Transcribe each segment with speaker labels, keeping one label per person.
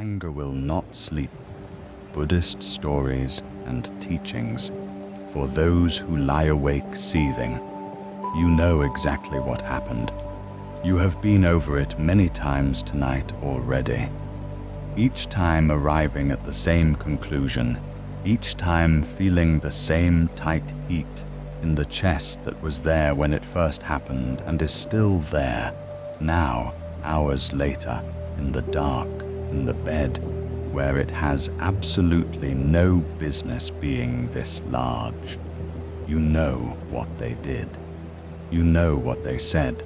Speaker 1: Anger will not sleep. Buddhist stories and teachings for those who lie awake seething. You know exactly what happened. You have been over it many times tonight already. Each time arriving at the same conclusion, each time feeling the same tight heat in the chest that was there when it first happened and is still there, now, hours later, in the dark, in the bed, where it has absolutely no business being this large. You know what they did. You know what they said.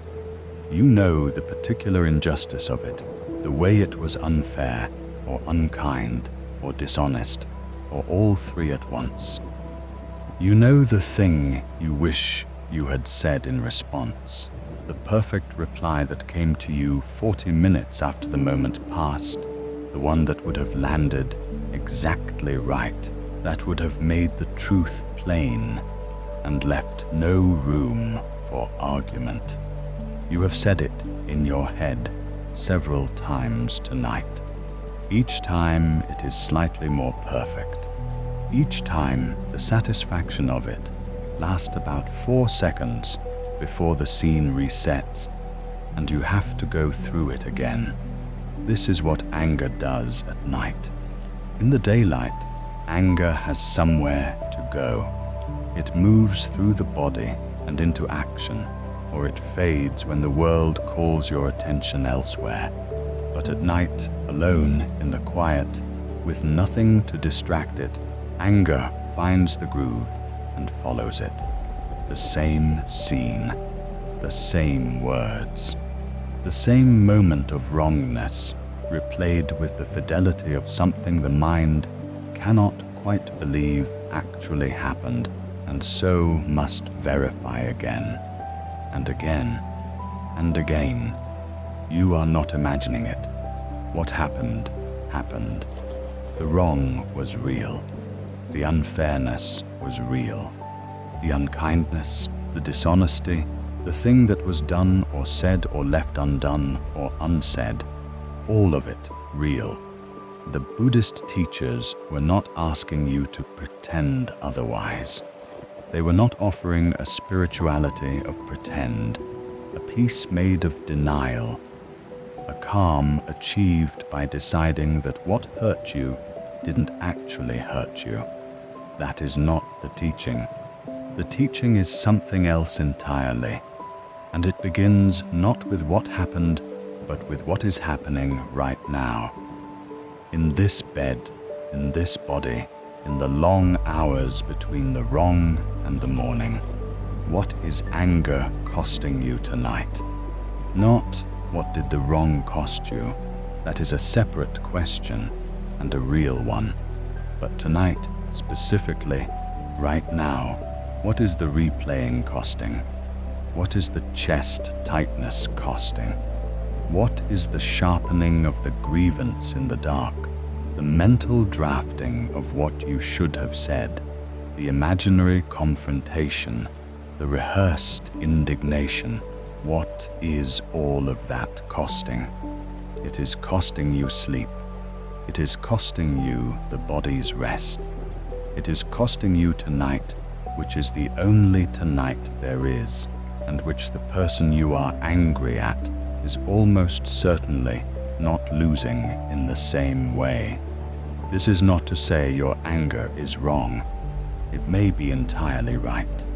Speaker 1: You know the particular injustice of it, the way it was unfair, or unkind, or dishonest, or all three at once. You know the thing you wish you had said in response, the perfect reply that came to you 40 minutes after the moment passed, the one that would have landed exactly right, that would have made the truth plain and left no room for argument. You have said it in your head several times tonight. Each time it is slightly more perfect. Each time the satisfaction of it lasts about 4 seconds before the scene resets and you have to go through it again. This is what anger does at night. In the daylight, anger has somewhere to go. It moves through the body and into action, or it fades when the world calls your attention elsewhere. But at night, alone in the quiet, with nothing to distract it, anger finds the groove and follows it. The same scene, the same words, the same moment of wrongness, replayed with the fidelity of something the mind cannot quite believe actually happened, and so must verify again, and again, and again. You are not imagining it. What happened, happened. The wrong was real. The unfairness was real. The unkindness, the dishonesty, the thing that was done or said or left undone or unsaid, all of it real. The Buddhist teachers were not asking you to pretend otherwise. They were not offering a spirituality of pretend, a peace made of denial, a calm achieved by deciding that what hurt you didn't actually hurt you. That is not the teaching. The teaching is something else entirely, and it begins not with what happened, but with what is happening right now. In this bed, in this body, in the long hours between the wrong and the morning, what is anger costing you tonight? Not what did the wrong cost you? That is a separate question and a real one. But tonight, specifically, right now, what is the replaying costing? What is the chest tightness costing? What is the sharpening of the grievance in the dark? The mental drafting of what you should have said, the imaginary confrontation, the rehearsed indignation. What is all of that costing? It is costing you sleep. It is costing you the body's rest. It is costing you tonight, which is the only tonight there is, and which the person you are angry at is almost certainly not losing in the same way. This is not to say your anger is wrong. It may be entirely right.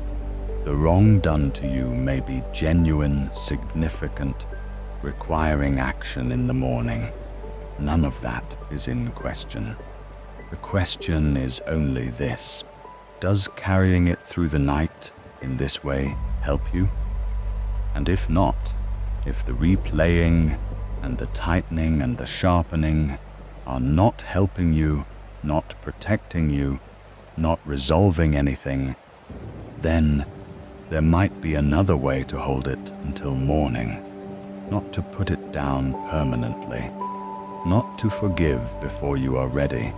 Speaker 1: The wrong done to you may be genuine, significant, requiring action in the morning. None of that is in question. The question is only this: does carrying it through the night in this way help you? And if not, if the replaying and the tightening and the sharpening are not helping you, not protecting you, not resolving anything, then there might be another way to hold it until morning, not to put it down permanently, not to forgive before you are ready,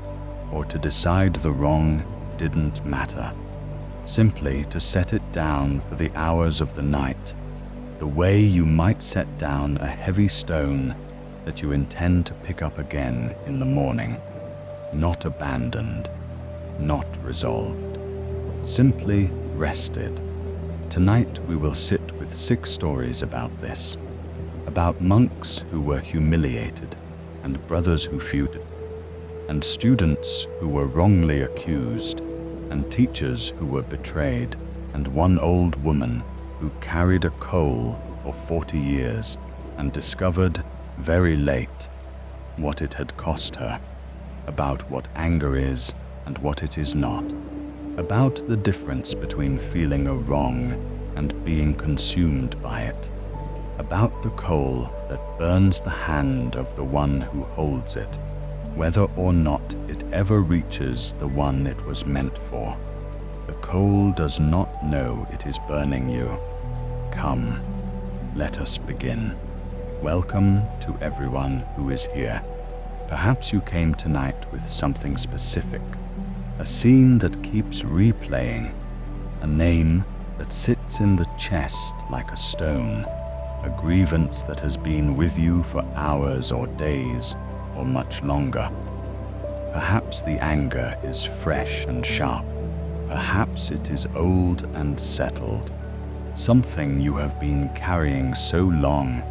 Speaker 1: or to decide the wrong didn't matter, simply to set it down for the hours of the night, the way you might set down a heavy stone that you intend to pick up again in the morning, not abandoned, not resolved, simply rested. Tonight we will sit with 6 stories about this, about monks who were humiliated and brothers who feuded, and students who were wrongly accused, and teachers who were betrayed, and one old woman who carried a coal for 40 years and discovered very late what it had cost her, about what anger is and what it is not, about the difference between feeling a wrong and being consumed by it, about the coal that burns the hand of the one who holds it, whether or not it ever reaches the one it was meant for. The coal does not know it is burning you. Come, let us begin. Welcome to everyone who is here. Perhaps you came tonight with something specific, a scene that keeps replaying, a name that sits in the chest like a stone, a grievance that has been with you for hours or days or much longer. Perhaps the anger is fresh and sharp. Perhaps it is old and settled, something you have been carrying so long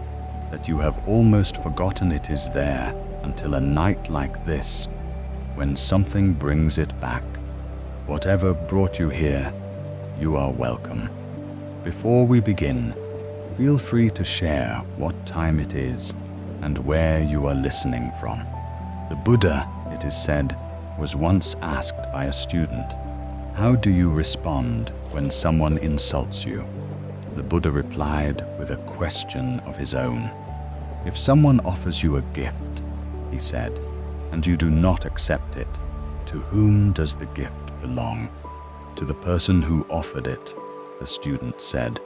Speaker 1: that you have almost forgotten it is there until a night like this, when something brings it back. Whatever brought you here, you are welcome. Before we begin, feel free to share what time it is and where you are listening from. The Buddha, it is said, was once asked by a student, "How do you respond when someone insults you?" The Buddha replied with a question of his own. "If someone offers you a gift," he said, "and you do not accept it, to whom does the gift belong?" "To the person who offered it," the student said.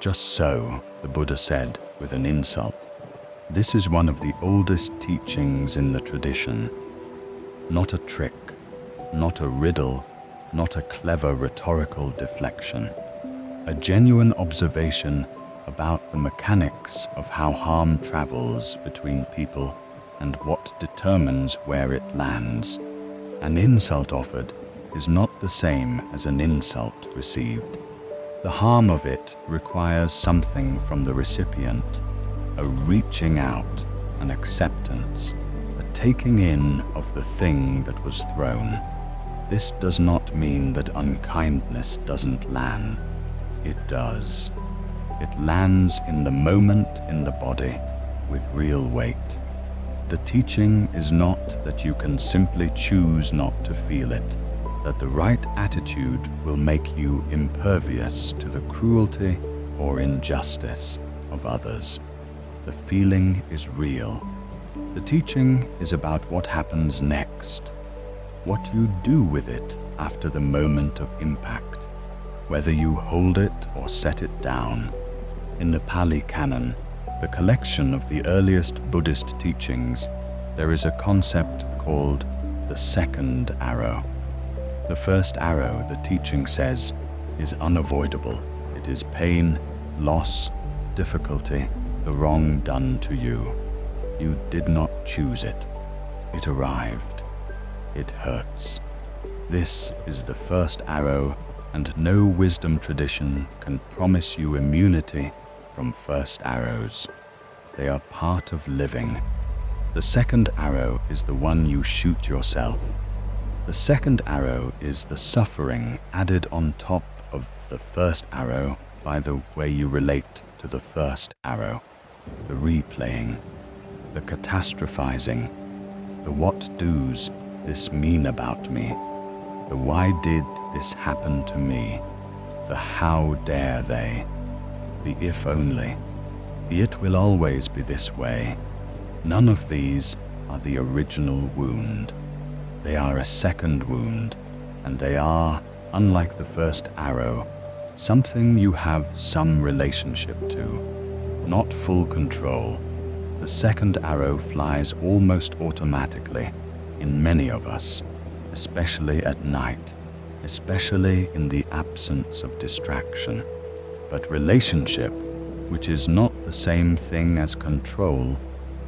Speaker 1: "Just so," the Buddha said with an insult. This is one of the oldest teachings in the tradition. Not a trick, not a riddle, not a clever rhetorical deflection. A genuine observation about the mechanics of how harm travels between people and what determines where it lands. An insult offered is not the same as an insult received. The harm of it requires something from the recipient, a reaching out, an acceptance, a taking in of the thing that was thrown. This does not mean that unkindness doesn't land. It does. It lands in the moment in the body with real weight. The teaching is not that you can simply choose not to feel it, that the right attitude will make you impervious to the cruelty or injustice of others. The feeling is real. The teaching is about what happens next, what you do with it after the moment of impact, whether you hold it or set it down. In the Pali Canon, the collection of the earliest Buddhist teachings, there is a concept called the second arrow. The first arrow, the teaching says, is unavoidable. It is pain, loss, difficulty, the wrong done to you. You did not choose it. It arrived. It hurts. This is the first arrow, and no wisdom tradition can promise you immunity from first arrows. They are part of living. The second arrow is the one you shoot yourself. The second arrow is the suffering added on top of the first arrow by the way you relate to the first arrow, the replaying, the catastrophizing, the what does this mean about me, the why did this happen to me, the how dare they, the if only, the it will always be this way. None of these are the original wound. They are a second wound, and they are, unlike the first arrow, something you have some relationship to, not full control. The second arrow flies almost automatically in many of us, especially at night, especially in the absence of distraction. But relationship, which is not the same thing as control,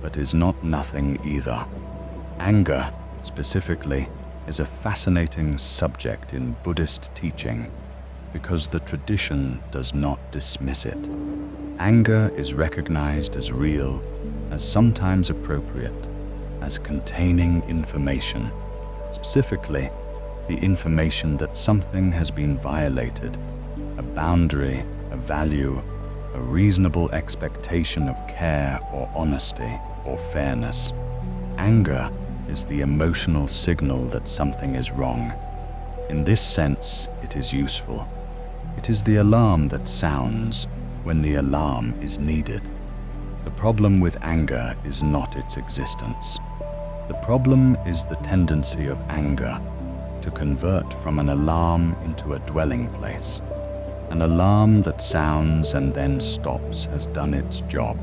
Speaker 1: but is not nothing either. Anger, specifically, is a fascinating subject in Buddhist teaching because the tradition does not dismiss it. Anger is recognized as real, as sometimes appropriate, as containing information, specifically the information that something has been violated, a boundary, a value, a reasonable expectation of care or honesty or fairness. Anger is the emotional signal that something is wrong. In this sense, it is useful. It is the alarm that sounds when the alarm is needed. The problem with anger is not its existence. The problem is the tendency of anger to convert from an alarm into a dwelling place. An alarm that sounds and then stops has done its job.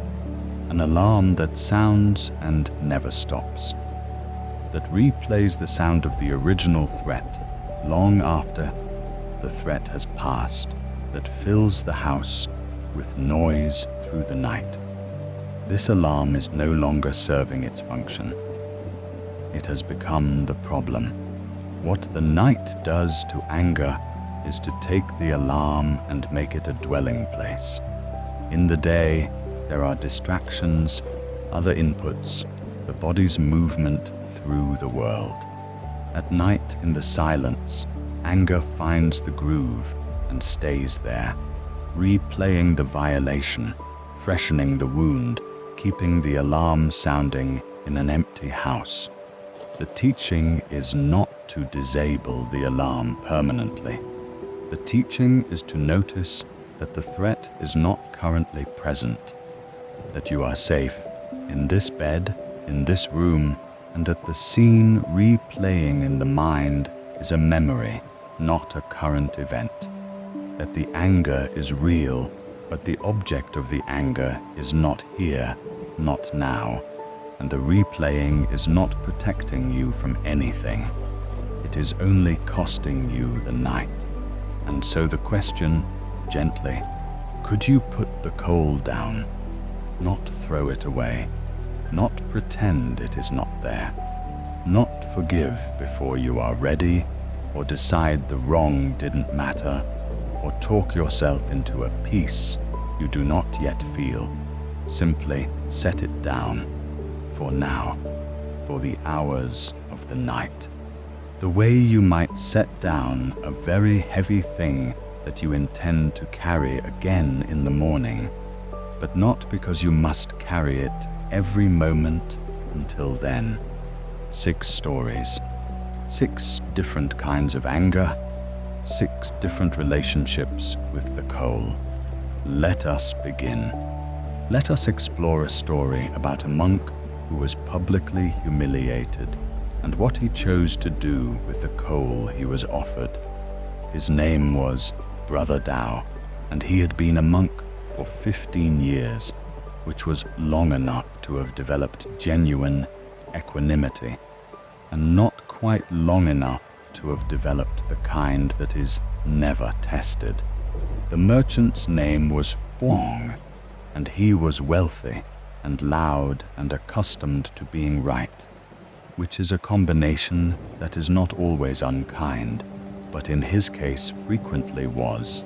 Speaker 1: An alarm that sounds and never stops, that replays the sound of the original threat long after the threat has passed, that fills the house with noise through the night. This alarm is no longer serving its function. It has become the problem. What the night does to anger is to take the alarm and make it a dwelling place. In the day, there are distractions, other inputs, the body's movement through the world. At night, in the silence, anger finds the groove and stays there, replaying the violation, freshening the wound, keeping the alarm sounding in an empty house. The teaching is not to disable the alarm permanently. The teaching is to notice that the threat is not currently present, that you are safe in this bed, in this room, and that the scene replaying in the mind is a memory, not a current event. That the anger is real, but the object of the anger is not here, not now, and the replaying is not protecting you from anything. It is only costing you the night. And so the question, gently, could you put the coal down? Not throw it away, not pretend it is not there, not forgive before you are ready, or decide the wrong didn't matter, or talk yourself into a peace you do not yet feel. Simply set it down, for now, for the hours of the night. The way you might set down a very heavy thing that you intend to carry again in the morning, but not because you must carry it every moment until then. 6 stories, 6 different kinds of anger, 6 different relationships with the coal. Let us begin. Let us explore a story about a monk who was publicly humiliated and what he chose to do with the coal he was offered. His name was Brother Tao, and he had been a monk for 15 years, which was long enough to have developed genuine equanimity, and not quite long enough to have developed the kind that is never tested. The merchant's name was Fong, and he was wealthy and loud and accustomed to being right, which is a combination that is not always unkind, but in his case frequently was.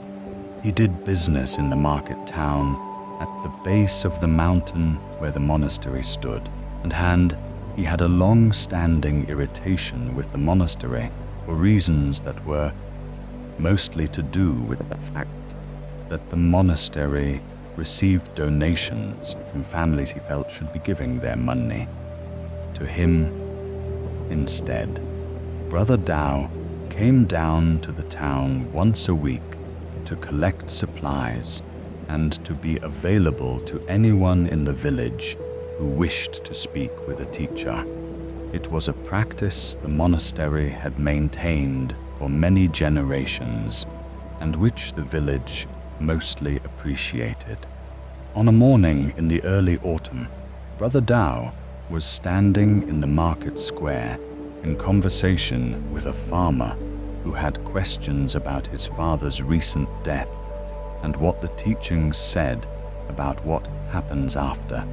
Speaker 1: He did business in the market town at the base of the mountain where the monastery stood, and he had a long-standing irritation with the monastery for reasons that were mostly to do with the fact that the monastery received donations from families he felt should be giving their money to him instead. Brother Tao came down to the town once a week to collect supplies and to be available to anyone in the village who wished to speak with a teacher. It was a practice the monastery had maintained for many generations and which the village mostly appreciated. On a morning in the early autumn, Brother Tao was standing in the market square in conversation with a farmer who had questions about his father's recent death and what the teachings said about what happens after.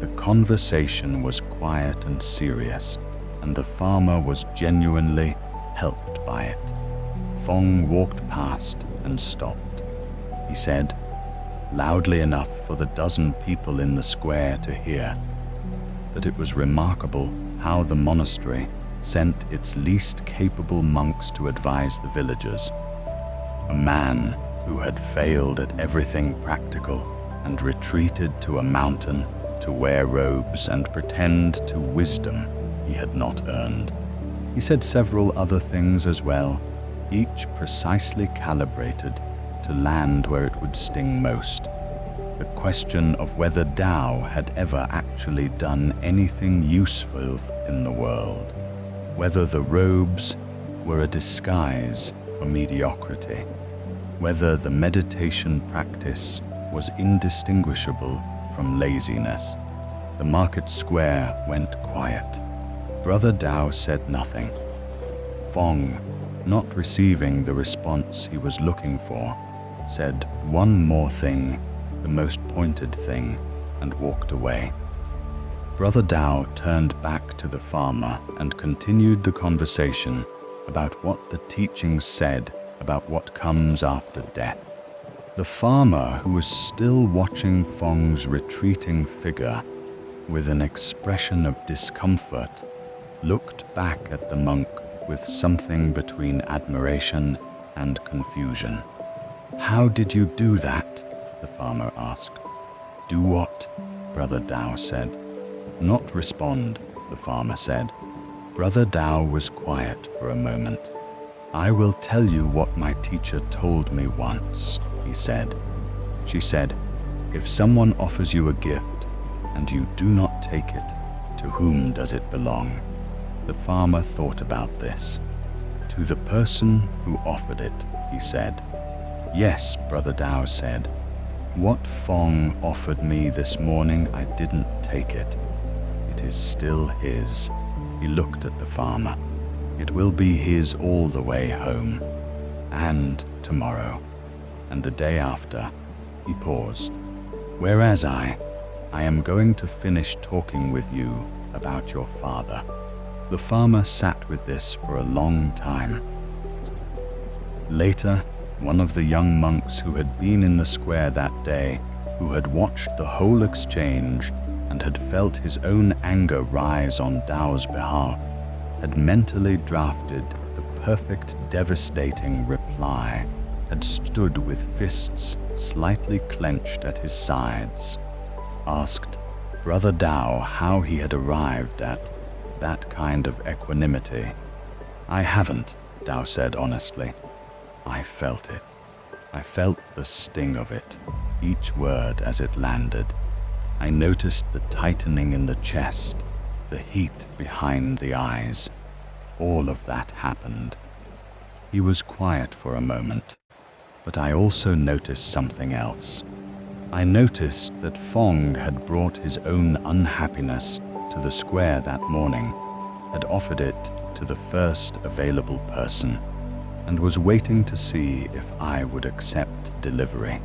Speaker 1: The conversation was quiet and serious, and the farmer was genuinely helped by it. Fong walked past and stopped. He said, loudly enough for the dozen people in the square to hear, that it was remarkable how the monastery sent its least capable monks to advise the villagers. A man who had failed at everything practical and retreated to a mountain to wear robes and pretend to wisdom he had not earned. He said several other things as well, each precisely calibrated to land where it would sting most. The question of whether Tao had ever actually done anything useful in the world, whether the robes were a disguise for mediocrity, whether the meditation practice was indistinguishable from laziness. The market square went quiet. Brother Tao said nothing. Fong, not receiving the response he was looking for, said one more thing, the most pointed thing, and walked away. Brother Tao turned back to the farmer and continued the conversation about what the teachings said about what comes after death. The farmer, who was still watching Fong's retreating figure with an expression of discomfort, looked back at the monk with something between admiration and confusion. "How did you do that?" the farmer asked. "Do what?" Brother Tao said. "Not respond," the farmer said. Brother Tao was quiet for a moment. "I will tell you what my teacher told me once," he said. She said, "If someone offers you a gift and you do not take it, to whom does it belong?" The farmer thought about this. "To the person who offered it," he said. "Yes," Brother Tao said. "What Fong offered me this morning, I didn't take it. It is still his." He looked at the farmer. "It will be his all the way home, and tomorrow, and the day after." He paused. "Whereas I am going to finish talking with you about your father." The farmer sat with this for a long time. Later, one of the young monks who had been in the square that day, who had watched the whole exchange and had felt his own anger rise on Tao's behalf, had mentally drafted the perfect, devastating reply, had stood with fists slightly clenched at his sides, asked Brother Tao how he had arrived at that kind of equanimity. "I haven't," Tao said honestly. "I felt it. I felt the sting of it, each word as it landed. I noticed the tightening in the chest, the heat behind the eyes. All of that happened." He was quiet for a moment, but I also noticed something else. I noticed that Fong had brought his own unhappiness to the square that morning, had offered it to the first available person, and was waiting to see if I would accept delivery.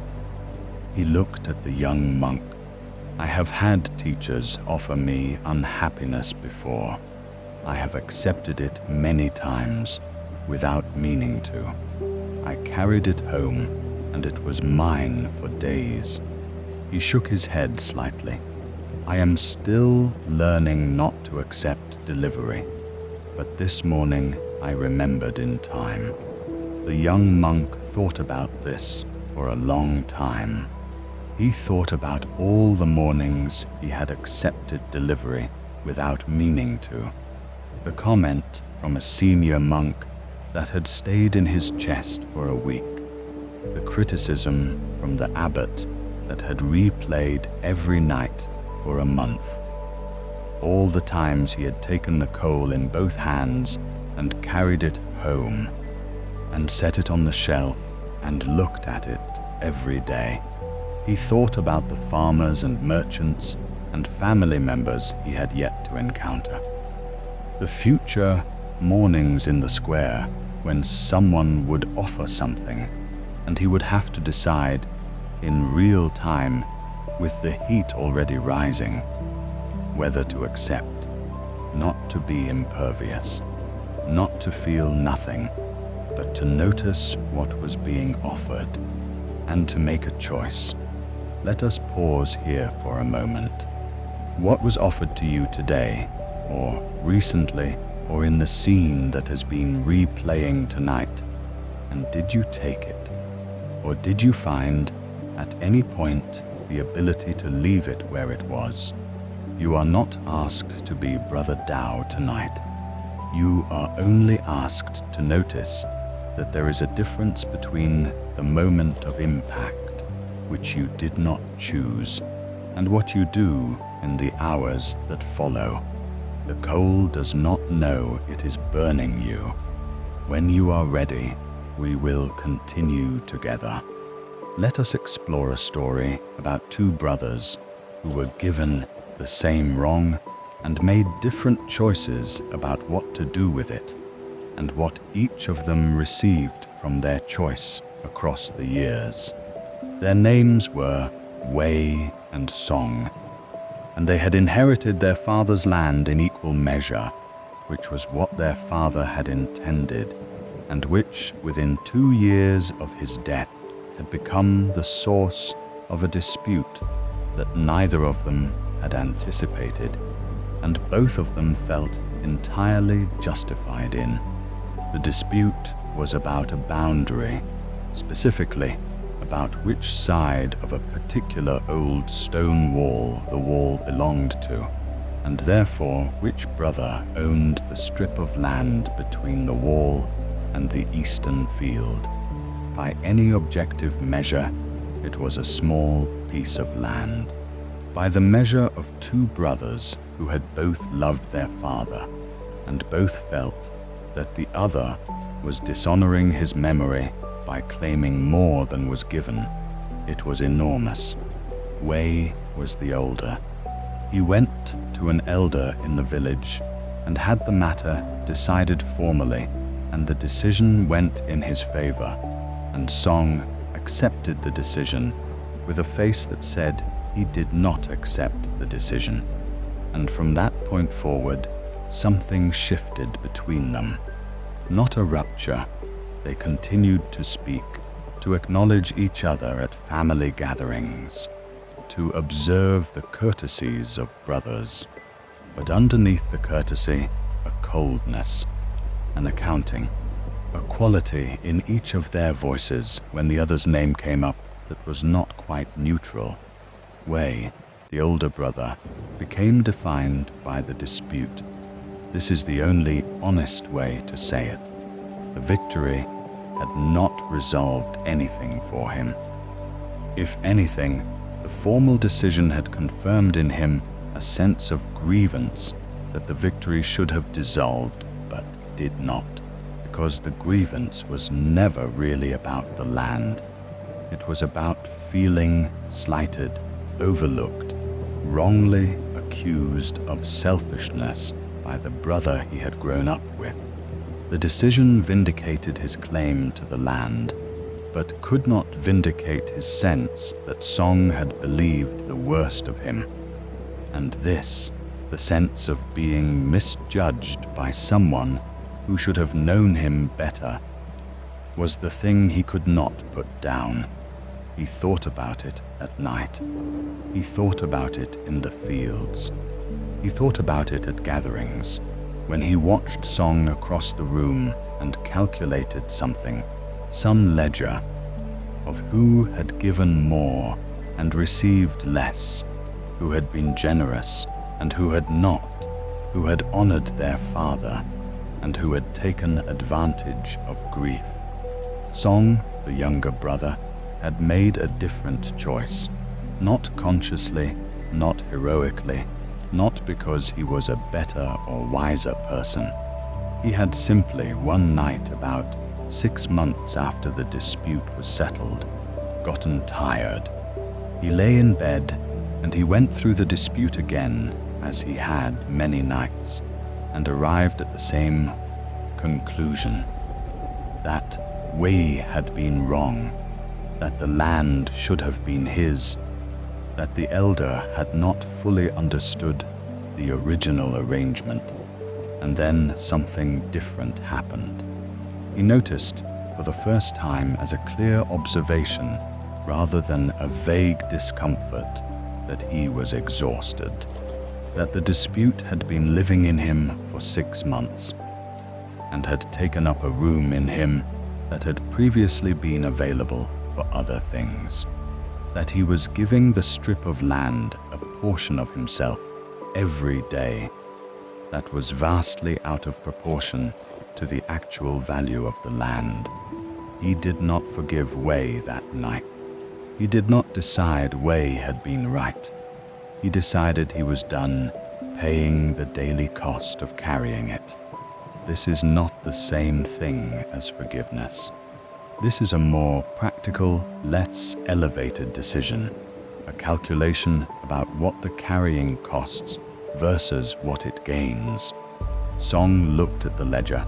Speaker 1: He looked at the young monk. "I have had teachers offer me unhappiness before. I have accepted it many times, without meaning to. I carried it home, and it was mine for days." He shook his head slightly. "I am still learning not to accept delivery, but this morning I remembered in time." The young monk thought about this for a long time. He thought about all the mornings he had accepted delivery without meaning to. The comment from a senior monk that had stayed in his chest for a week. The criticism from the abbot that had replayed every night for a month. All the times he had taken the coal in both hands and carried it home, and set it on the shelf and looked at it every day. He thought about the farmers and merchants and family members he had yet to encounter. The future mornings in the square when someone would offer something, and he would have to decide in real time, with the heat already rising, whether to accept, not to be impervious, not to feel nothing, but to notice what was being offered and to make a choice. Let us pause here for a moment. What was offered to you today, or recently, or in the scene that has been replaying tonight? And did you take it? Or did you find, at any point, the ability to leave it where it was? You are not asked to be Brother Tao tonight. You are only asked to notice that there is a difference between the moment of impact, which you did not choose, and what you do in the hours that follow. The coal does not know it is burning you. When you are ready, we will continue together. Let us explore a story about two brothers who were given the same wrong and made different choices about what to do with it, and what each of them received from their choice across the years. Their names were Wei and Song, and they had inherited their father's land in equal measure, which was what their father had intended, and which, within 2 years of his death, had become the source of a dispute that neither of them had anticipated, and both of them felt entirely justified in. The dispute was about a boundary, specifically about which side of a particular old stone wall the wall belonged to, and therefore which brother owned the strip of land between the wall and the eastern field. By any objective measure, it was a small piece of land. By the measure of two brothers who had both loved their father, and both felt that the other was dishonoring his memory by claiming more than was given, it was enormous. Wei was the older. He went to an elder in the village and had the matter decided formally, and the decision went in his favor, and Song accepted the decision with a face that said he did not accept the decision. And from that point forward, something shifted between them. Not a rupture. They continued to speak, to acknowledge each other at family gatherings, to observe the courtesies of brothers. But underneath the courtesy, a coldness, an accounting, a quality in each of their voices when the other's name came up that was not quite neutral. Wei, the older brother, became defined by the dispute. This is the only honest way to say it. The victory had not resolved anything for him. If anything, the formal decision had confirmed in him a sense of grievance that the victory should have dissolved, but did not, because the grievance was never really about the land. It was about feeling slighted, overlooked, wrongly accused of selfishness by the brother he had grown up with. The decision vindicated his claim to the land, but could not vindicate his sense that Song had believed the worst of him. And this, the sense of being misjudged by someone who should have known him better, was the thing he could not put down. He thought about it at night. He thought about it in the fields. He thought about it at gatherings, when he watched Song across the room and calculated something, some ledger, of who had given more and received less, who had been generous and who had not, who had honored their father and who had taken advantage of grief. Song, the younger brother, had made a different choice, not consciously, not heroically, not because he was a better or wiser person. He had simply one night about 6 months after the dispute was settled, gotten tired. He lay in bed and he went through the dispute again, as he had many nights, and arrived at the same conclusion, that Wei had been wrong, that the land should have been his, that the elder had not fully understood the original arrangement, and then something different happened. He noticed, for the first time as a clear observation rather than a vague discomfort, that he was exhausted, that the dispute had been living in him for 6 months, and had taken up a room in him that had previously been available for other things, that he was giving the strip of land a portion of himself every day that was vastly out of proportion to the actual value of the land. He did not forgive Wei that night. He did not decide Wei had been right. He decided he was done paying the daily cost of carrying it. This is not the same thing as forgiveness. This is a more practical, less elevated decision, a calculation about what the carrying costs versus what it gains. Song looked at the ledger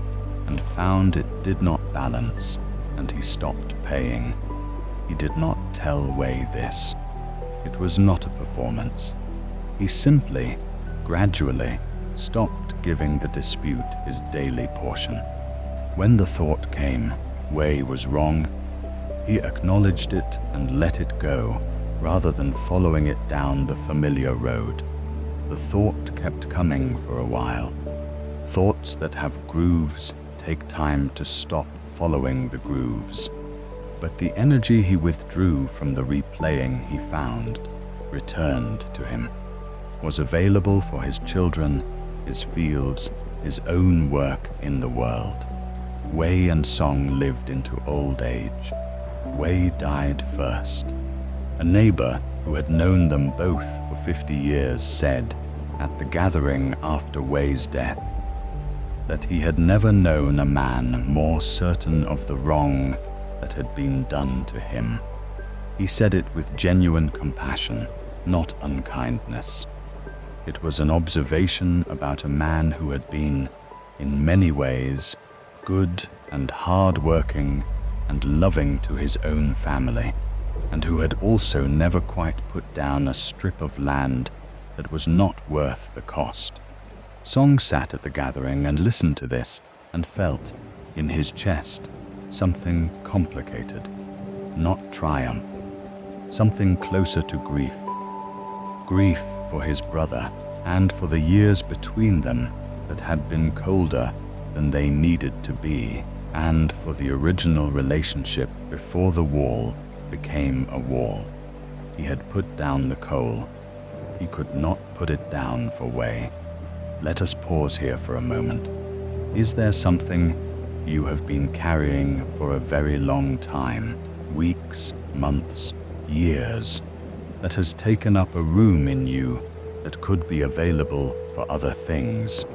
Speaker 1: and found it did not balance, and he stopped paying. He did not tell Wei this. It was not a performance. He simply, gradually, stopped giving the dispute his daily portion. When the thought came, Wei was wrong, he acknowledged it and let it go, rather than following it down the familiar road. The thought kept coming for a while. Thoughts that have grooves take time to stop following the grooves. But the energy he withdrew from the replaying he found returned to him, was available for his children, his fields, his own work in the world. Wei and Song lived into old age. Wei died first. A neighbor who had known them both for 50 years said, at the gathering after Wei's death, that he had never known a man more certain of the wrong that had been done to him. He said it with genuine compassion, not unkindness. It was an observation about a man who had been, in many ways, good and hard-working and loving to his own family, and who had also never quite put down a strip of land that was not worth the cost. Song sat at the gathering and listened to this and felt, in his chest, something complicated, not triumph, something closer to grief. Grief for his brother and for the years between them that had been colder than they needed to be, and for the original relationship before the wall became a wall. He had put down the coal. He could not put it down for Wei. Let us pause here for a moment. Is there something you have been carrying for a very long time, weeks, months, years, that has taken up a room in you that could be available for other things?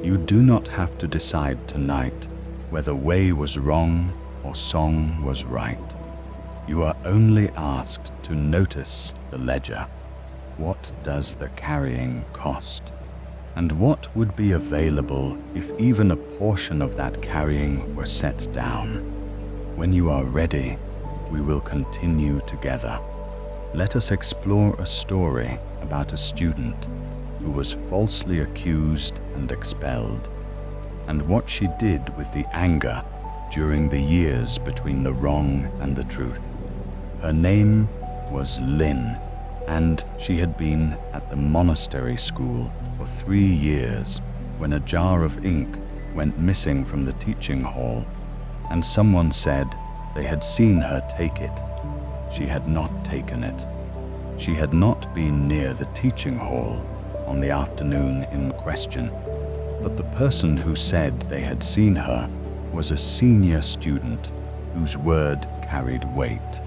Speaker 1: You do not have to decide tonight whether Wei was wrong or Song was right. You are only asked to notice the ledger. What does the carrying cost? And what would be available if even a portion of that carrying were set down? When you are ready, we will continue together. Let us explore a story about a student who was falsely accused and expelled, and what she did with the anger during the years between the wrong and the truth. Her name was Lin, and she had been at the monastery school for 3 years when a jar of ink went missing from the teaching hall, and someone said they had seen her take it. She had not taken it. She had not been near the teaching hall on the afternoon in question, but the person who said they had seen her was a senior student whose word carried weight,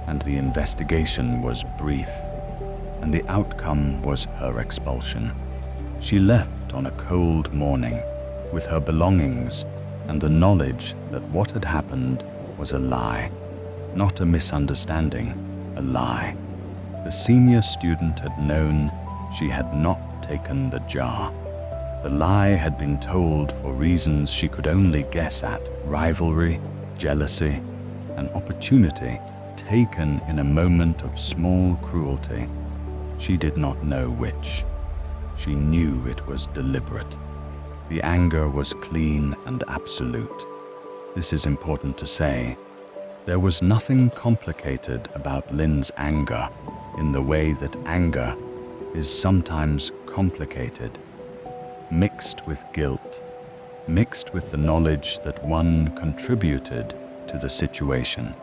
Speaker 1: and the investigation was brief, and the outcome was her expulsion. She left on a cold morning with her belongings and the knowledge that what had happened was a lie, not a misunderstanding, a lie. The senior student had known she had not taken the jar. The lie had been told for reasons she could only guess at: rivalry, jealousy, an opportunity taken in a moment of small cruelty. She did not know which. she knew it was deliberate. The anger was clean and absolute. This is important to say. There was nothing complicated about Lin's anger in the way that anger is sometimes complicated, mixed with guilt, mixed with the knowledge that one contributed to the situation,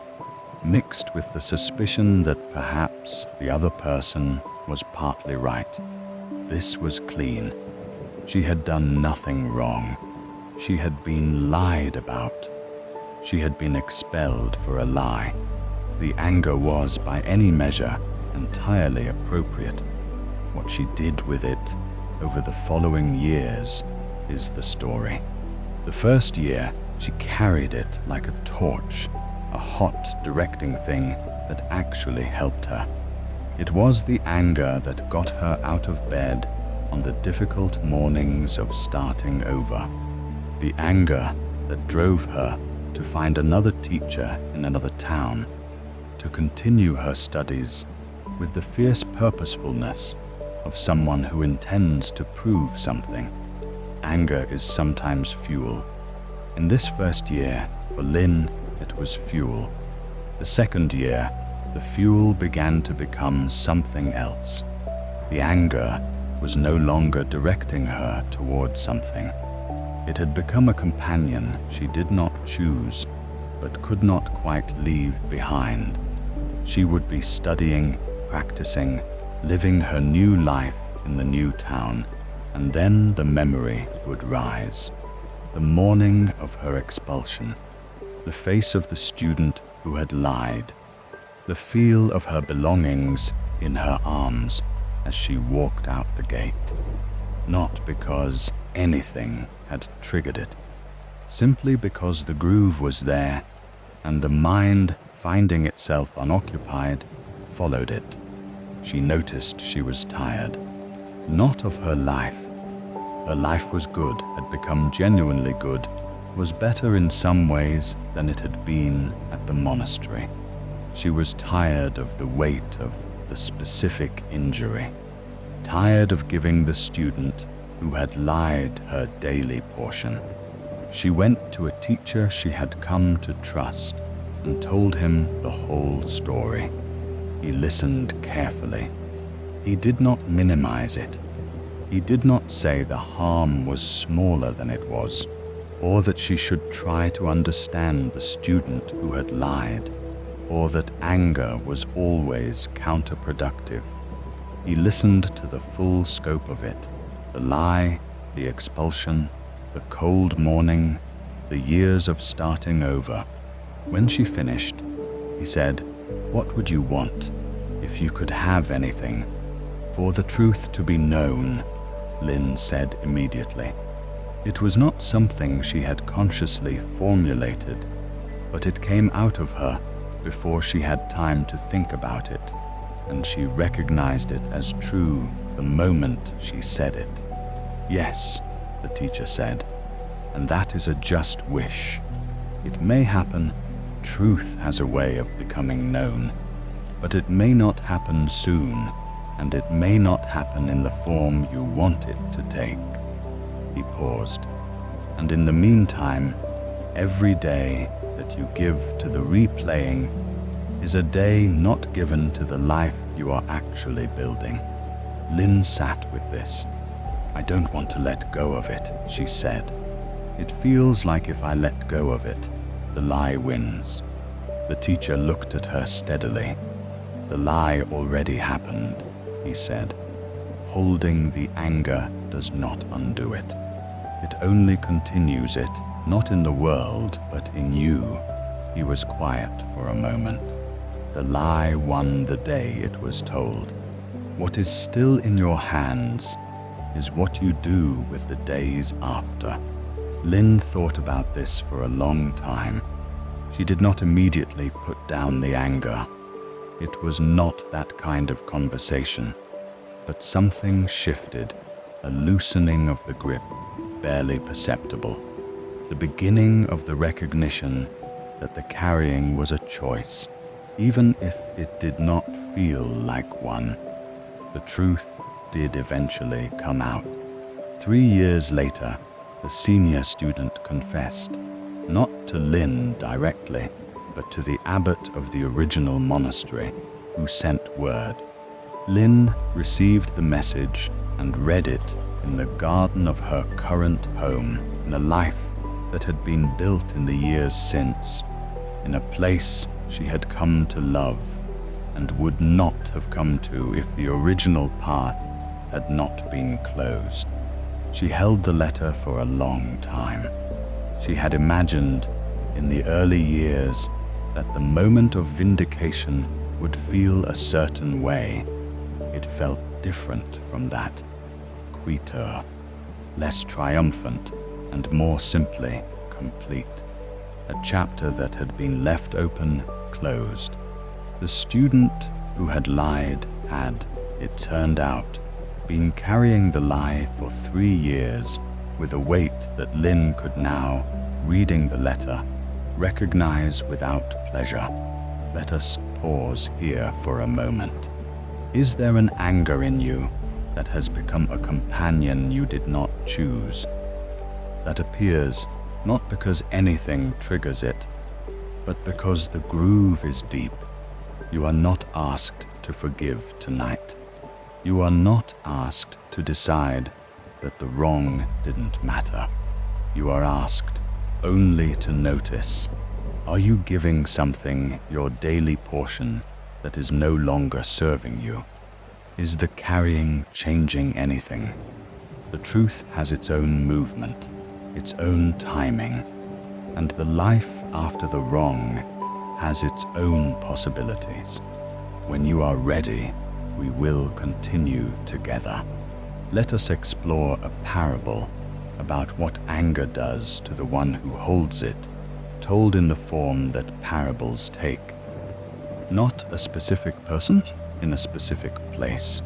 Speaker 1: mixed with the suspicion that perhaps the other person was partly right. This was clean. She had done nothing wrong. She had been lied about. She had been expelled for a lie. The anger was, by any measure, entirely appropriate. What she did with it over the following years is the story. The first year, she carried it like a torch, a hot, directing thing that actually helped her. It was the anger that got her out of bed on the difficult mornings of starting over. The anger that drove her to find another teacher in another town, to continue her studies with the fierce purposefulness of someone who intends to prove something. Anger is sometimes fuel. In this first year, for Lin, it was fuel. The second year, the fuel began to become something else. The anger was no longer directing her towards something. It had become a companion she did not choose, but could not quite leave behind. She would be studying, practicing, living her new life in the new town, and then the memory would rise. The morning of her expulsion, the face of the student who had lied, the feel of her belongings in her arms as she walked out the gate. Not because anything had triggered it, simply because the groove was there and the mind, finding itself unoccupied, followed it. She noticed she was tired, not of her life. Her life was good, had become genuinely good, was better in some ways than it had been at the monastery. She was tired of the weight of the specific injury, tired of giving the student who had lied her daily portion. She went to a teacher she had come to trust and told him the whole story. He listened carefully. He did not minimize it. He did not say the harm was smaller than it was, or that she should try to understand the student who had lied, or that anger was always counterproductive. He listened to the full scope of it, the lie, the expulsion, the cold morning, the years of starting over. When she finished, he said, "What would you want if you could have anything? For the truth to be known," Lin said immediately. It was not something she had consciously formulated, but it came out of her before she had time to think about it, and she recognized it as true the moment she said it. "Yes," the teacher said, "and that is a just wish. It may happen. Truth has a way of becoming known, but it may not happen soon, and it may not happen in the form you want it to take." He paused. "And in the meantime, every day that you give to the replaying is a day not given to the life you are actually building." Lin sat with this. "I don't want to let go of it," she said. "It feels like if I let go of it, the lie wins." The teacher looked at her steadily. "The lie already happened," he said. "Holding the anger does not undo it. It only continues it, not in the world, but in you." He was quiet for a moment. The lie won the day it was told. What is still in your hands is what you do with the days after. Lin thought about this for a long time. She did not immediately put down the anger. It was not that kind of conversation, but something shifted, a loosening of the grip, barely perceptible. The beginning of the recognition that the carrying was a choice, even if it did not feel like one. The truth did eventually come out. 3 years later, the senior student confessed, not to Lin directly, but to the abbot of the original monastery, who sent word. Lin received the message and read it in the garden of her current home, in a life that had been built in the years since, in a place she had come to love and would not have come to if the original path had not been closed. She held the letter for a long time. She had imagined in the early years that the moment of vindication would feel a certain way. It felt different from that, quitter, less triumphant and more simply complete. A chapter that had been left open, closed. The student who had lied had, it turned out, been carrying the lie for 3 years with a weight that Lin could now, reading the letter, recognize without pleasure. Let us pause here for a moment. Is there an anger in you that has become a companion you did not choose? That appears not because anything triggers it, but because the groove is deep. You are not asked to forgive tonight. You are not asked to decide that the wrong didn't matter. You are asked only to notice. Are you giving something your daily portion that is no longer serving you? Is the carrying changing anything? The truth has its own movement, its own timing, and the life after the wrong has its own possibilities. When you are ready, we will continue together. Let us explore a parable about what anger does to the one who holds it, told in the form that parables take. Not a specific person in a specific place,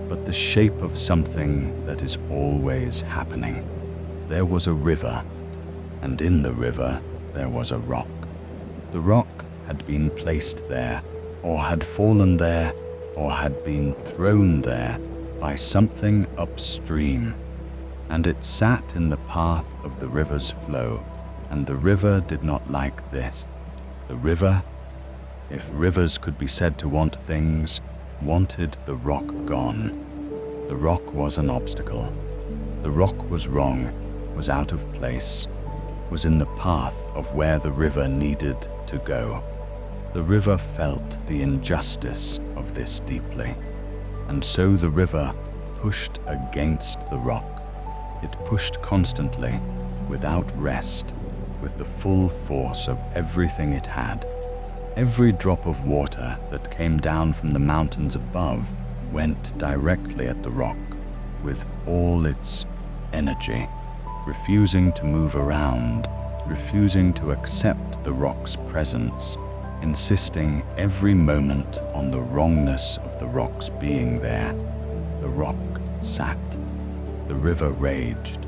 Speaker 1: but the shape of something that is always happening. There was a river, and in the river there was a rock. The rock had been placed there, or had fallen there, or had been thrown there by something upstream, and it sat in the path of the river's flow, and the river did not like this. The river, if rivers could be said to want things, wanted the rock gone. The rock was an obstacle. The rock was wrong, was out of place, was in the path of where the river needed to go. The river felt the injustice of this deeply, and so the river pushed against the rock. It pushed constantly, without rest, with the full force of everything it had. Every drop of water that came down from the mountains above went directly at the rock, with all its energy, refusing to move around, refusing to accept the rock's presence, insisting every moment on the wrongness of the rock's being there. The rock sat. The river raged.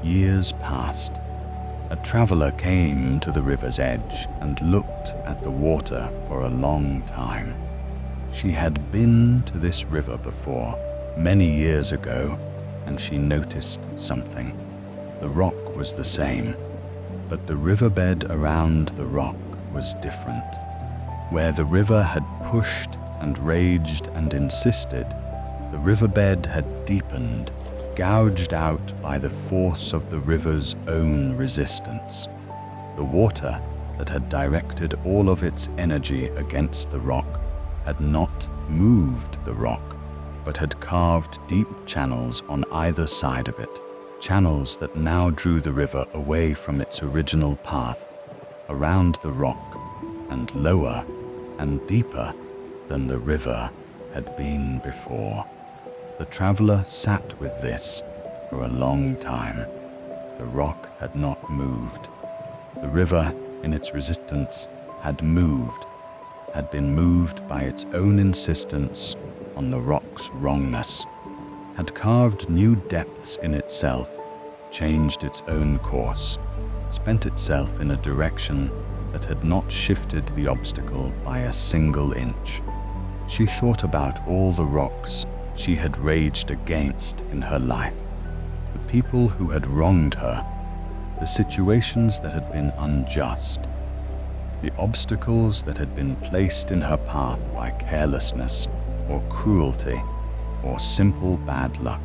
Speaker 1: Years passed. A traveler came to the river's edge and looked at the water for a long time. She had been to this river before, many years ago, and she noticed something. The rock was the same, but the riverbed around the rock was different. Where the river had pushed and raged and insisted, the riverbed had deepened, gouged out by the force of the river's own resistance. The water that had directed all of its energy against the rock had not moved the rock, but had carved deep channels on either side of it, channels that now drew the river away from its original path, around the rock, and lower and deeper than the river had been before. The traveler sat with this for a long time. The rock had not moved. The river, in its resistance, had moved, had been moved by its own insistence on the rock's wrongness, had carved new depths in itself, changed its own course, spent itself in a direction that had not shifted the obstacle by a single inch. She thought about all the rocks she had raged against in her life, the people who had wronged her, the situations that had been unjust, the obstacles that had been placed in her path by carelessness or cruelty or simple bad luck.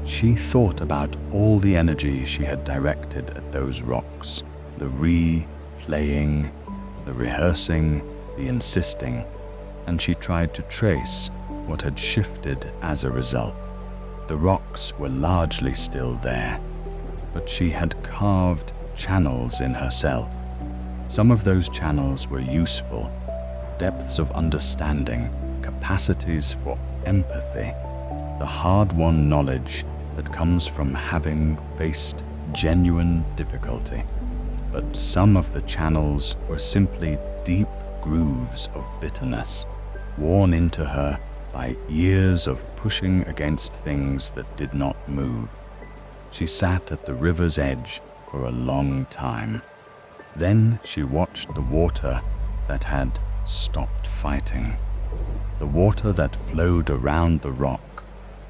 Speaker 1: She thought about all the energy she had directed at those rocks, the replaying, the rehearsing, the insisting, and she tried to trace what had shifted as a result. The rocks were largely still there, but she had carved channels in herself. Some of those channels were useful, depths of understanding, capacities for empathy, the hard-won knowledge that comes from having faced genuine difficulty. But some of the channels were simply deep grooves of bitterness, worn into her by years of pushing against things that did not move. She sat at the river's edge for a long time. Then she watched the water that had stopped fighting, the water that flowed around the rock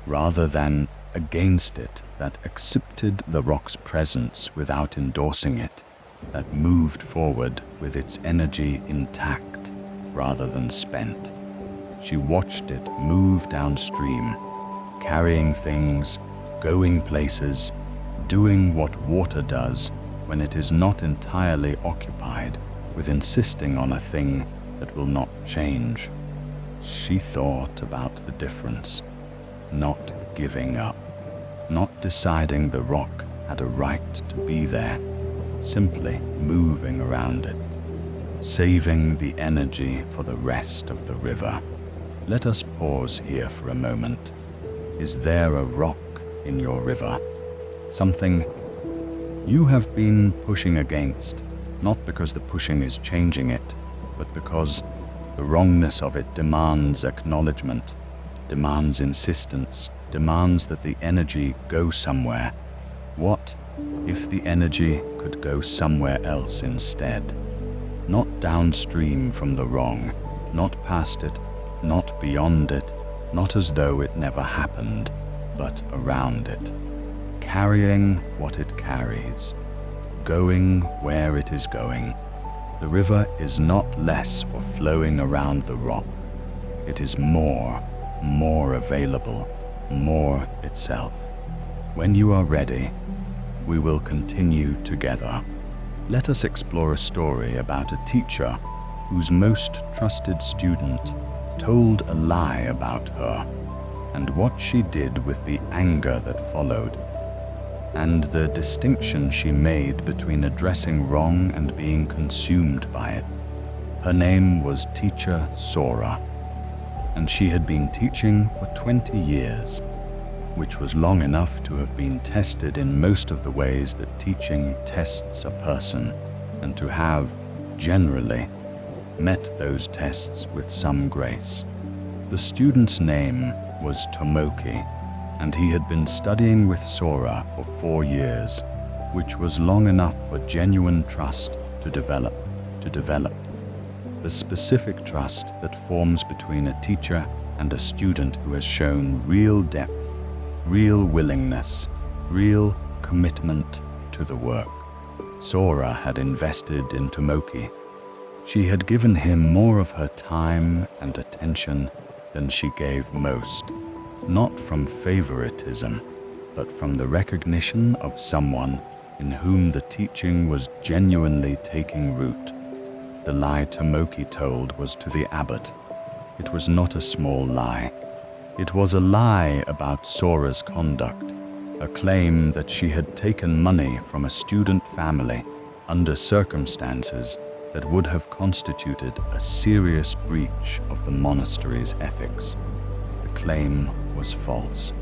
Speaker 1: rather than against it, that accepted the rock's presence without endorsing it, that moved forward with its energy intact rather than spent. She watched it move downstream, carrying things, going places, doing what water does when it is not entirely occupied with insisting on a thing that will not change. She thought about the difference, not giving up, not deciding the rock had a right to be there, simply moving around it, saving the energy for the rest of the river. Let us pause here for a moment. Is there a rock in your river? Something you have been pushing against, not because the pushing is changing it, but because the wrongness of it demands acknowledgement, demands insistence, demands that the energy go somewhere. What if the energy could go somewhere else instead? Not downstream from the wrong, not past it, not beyond it, not as though it never happened, but around it, carrying what it carries, going where it is going. The river is not less for flowing around the rock. It is more available, more itself. When you are ready, we will continue together. Let us explore a story about a teacher whose most trusted student told a lie about her, and what she did with the anger that followed, and the distinction she made between addressing wrong and being consumed by it. Her name was Teacher Sora, and she had been teaching for 20 years, which was long enough to have been tested in most of the ways that teaching tests a person, and to have, generally, met those tests with some grace. The student's name was Tomoki, and he had been studying with Sora for 4 years, which was long enough for genuine trust to develop. The specific trust that forms between a teacher and a student who has shown real depth, real willingness, real commitment to the work. Sora had invested in Tomoki. She had given him more of her time and attention than she gave most, not from favoritism, but from the recognition of someone in whom the teaching was genuinely taking root. The lie Tomoki told was to the abbot. It was not a small lie. It was a lie about Sora's conduct, a claim that she had taken money from a student family under circumstances that would have constituted a serious breach of the monastery's ethics. The claim was false.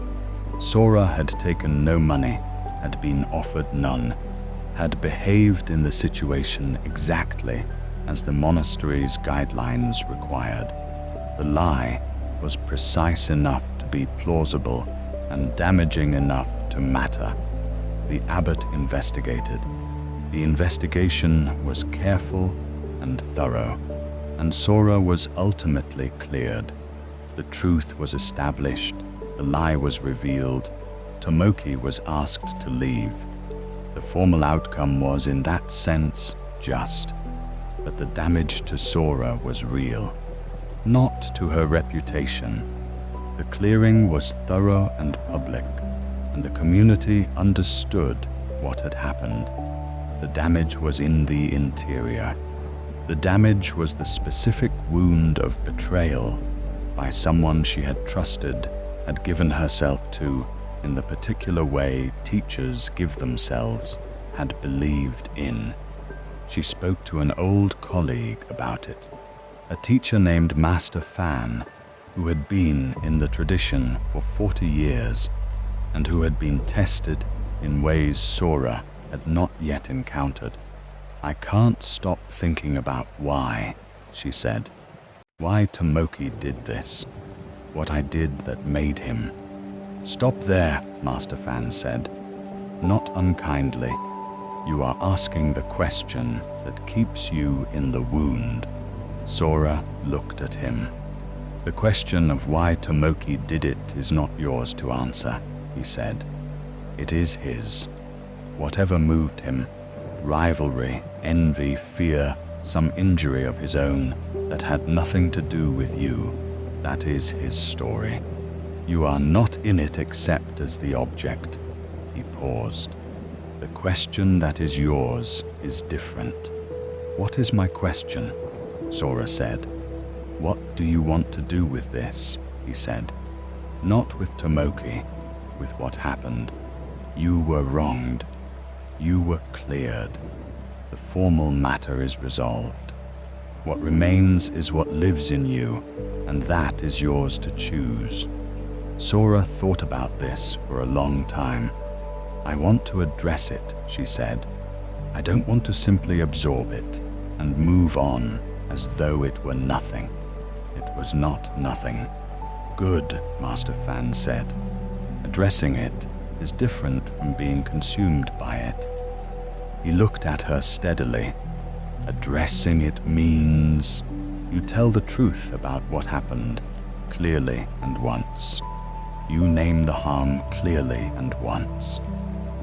Speaker 1: Sora had taken no money, had been offered none, had behaved in the situation exactly as the monastery's guidelines required. The lie was precise enough to be plausible and damaging enough to matter. The abbot investigated. The investigation was careful and thorough, and Sora was ultimately cleared. The truth was established, the lie was revealed, Tomoki was asked to leave. The formal outcome was, in that sense, just, but the damage to Sora was real, not to her reputation. The clearing was thorough and public, and the community understood what had happened. The damage was in the interior. The damage was the specific wound of betrayal by someone she had trusted, had given herself to, in the particular way teachers give themselves, had believed in. She spoke to an old colleague about it, a teacher named Master Fan, who had been in the tradition for 40 years and who had been tested in ways Sora had not yet encountered. "I can't stop thinking about why," she said. "Why Tomoki did this, what I did that made him." "Stop there," Master Fan said, not unkindly. "You are asking the question that keeps you in the wound." Sora looked at him. "The question of why Tomoki did it is not yours to answer," he said. "It is his. Whatever moved him, rivalry, envy, fear, some injury of his own that had nothing to do with you, that is his story. You are not in it except as the object." He paused. "The question that is yours is different." "What is my question?" Sora said. "What do you want to do with this?" he said. "Not with Tomoki, with what happened. You were wronged. You were cleared. The formal matter is resolved. What remains is what lives in you, and that is yours to choose." Sora thought about this for a long time. "I want to address it," she said. "I don't want to simply absorb it and move on as though it were nothing." It was not nothing. "Good," Master Fan said. "Addressing it is different from being consumed by it." He looked at her steadily. "Addressing it means you tell the truth about what happened, clearly and once. You name the harm clearly and once.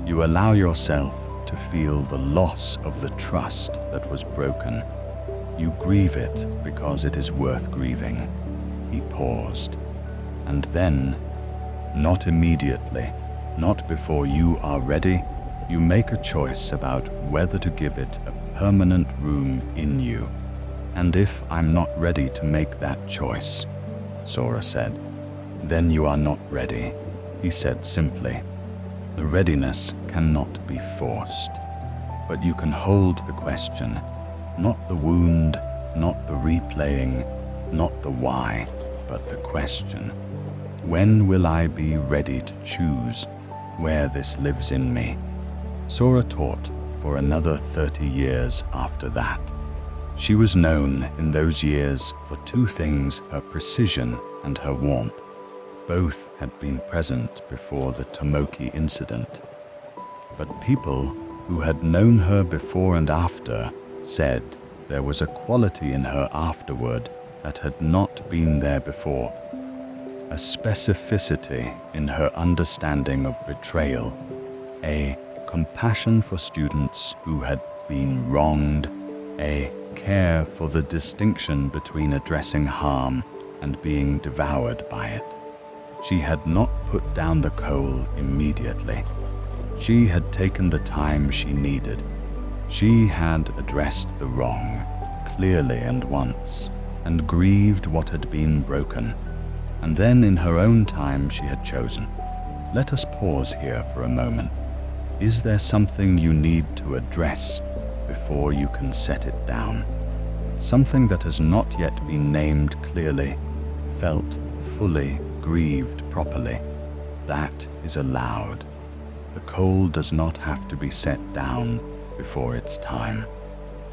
Speaker 1: You allow yourself to feel the loss of the trust that was broken. You grieve it because it is worth grieving." He paused. "And then, not immediately, not before you are ready, you make a choice about whether to give it a permanent room in you. And if I'm not ready to make that choice," Sora said, "then you are not ready," he said simply. "The readiness cannot be forced, but you can hold the question, not the wound, not the replaying, not the why, but the question. When will I be ready to choose where this lives in me?" Sora taught for another 30 years after that. She was known in those years for two things: her precision and her warmth. Both had been present before the Tomoki incident. But people who had known her before and after said there was a quality in her afterward that had not been there before. A specificity in her understanding of betrayal, a compassion for students who had been wronged, a care for the distinction between addressing harm and being devoured by it. She had not put down the coal immediately. She had taken the time she needed. She had addressed the wrong clearly and once, and grieved what had been broken. And then in her own time she had chosen. Let us pause here for a moment. Is there something you need to address before you can set it down? Something that has not yet been named clearly, felt fully, grieved properly. That is allowed. The coal does not have to be set down before its time.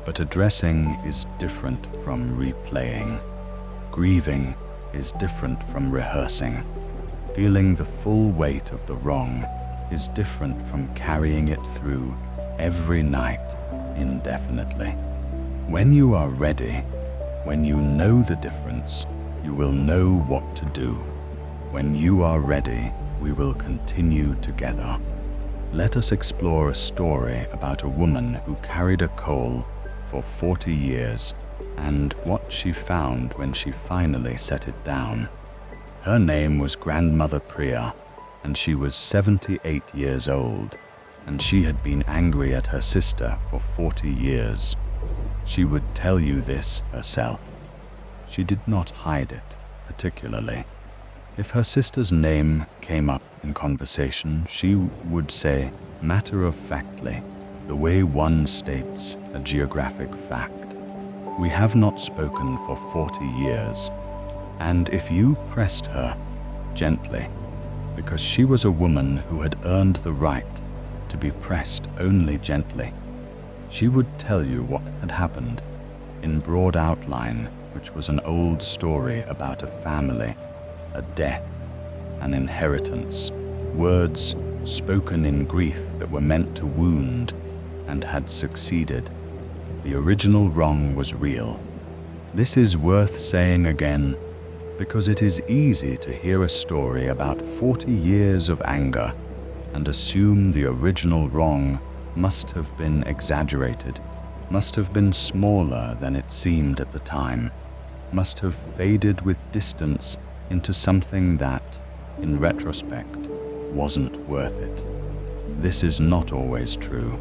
Speaker 1: But addressing is different from replaying. Grieving is different from rehearsing. Feeling the full weight of the wrong is different from carrying it through every night indefinitely. When you are ready, when you know the difference, you will know what to do. When you are ready, we will continue together. Let us explore a story about a woman who carried a coal for 40 years and what she found when she finally set it down. Her name was Grandmother Priya, and she was 78 years old, and she had been angry at her sister for 40 years. She would tell you this herself. She did not hide it particularly. If her sister's name came up in conversation, she would say matter-of-factly, the way one states a geographic fact, "We have not spoken for 40 years." And if you pressed her gently, because she was a woman who had earned the right to be pressed only gently, she would tell you what had happened in broad outline, which was an old story about a family, a death, an inheritance, words spoken in grief that were meant to wound and had succeeded. The original wrong was real. This is worth saying again, because it is easy to hear a story about 40 years of anger and assume the original wrong must have been exaggerated, must have been smaller than it seemed at the time, must have faded with distance into something that, in retrospect, wasn't worth it. This is not always true.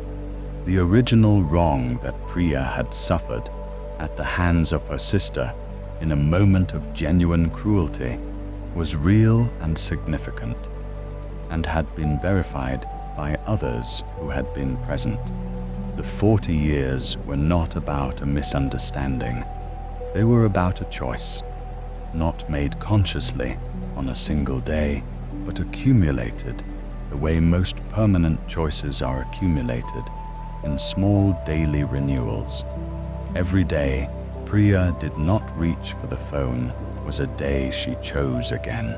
Speaker 1: The original wrong that Priya had suffered at the hands of her sister in a moment of genuine cruelty was real and significant, and had been verified by others who had been present. The 40 years were not about a misunderstanding. They were about a choice, not made consciously on a single day, but accumulated the way most permanent choices are accumulated in small daily renewals. Every day, Priya did not reach for the phone was a day she chose again.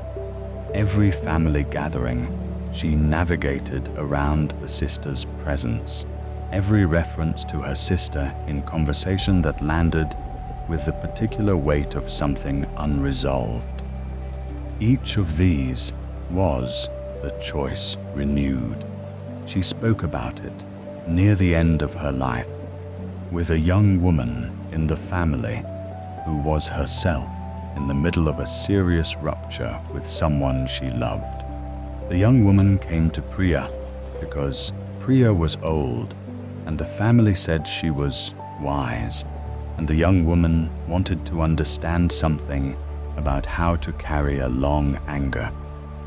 Speaker 1: Every family gathering, she navigated around the sister's presence. Every reference to her sister in conversation that landed with the particular weight of something unresolved. Each of these was the choice renewed. She spoke about it near the end of her life with a young woman in the family who was herself in the middle of a serious rupture with someone she loved. The young woman came to Priya because Priya was old and the family said she was wise, and the young woman wanted to understand something about how to carry a long anger.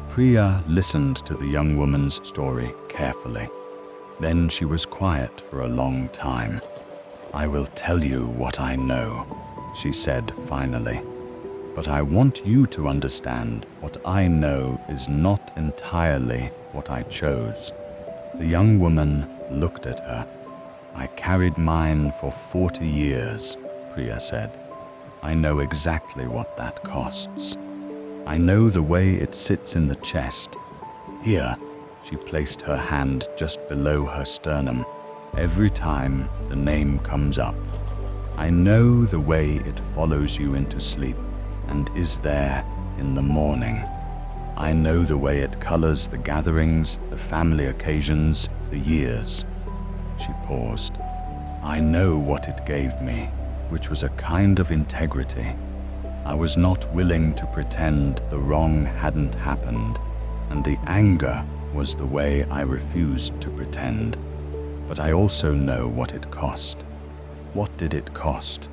Speaker 1: Priya listened to the young woman's story carefully. Then she was quiet for a long time. "I will tell you what I know," she said finally. "But I want you to understand what I know is not entirely what I chose." The young woman looked at her. "I carried mine for 40 years, Priya said. "I know exactly what that costs. I know the way it sits in the chest. Here," she placed her hand just below her sternum, "every time the name comes up. I know the way it follows you into sleep and is there in the morning. I know the way it colors the gatherings, the family occasions, the years." She paused. "I know what it gave me, which was a kind of integrity. I was not willing to pretend the wrong hadn't happened, and the anger was the way I refused to pretend. But I also know what it cost." "What did it cost?"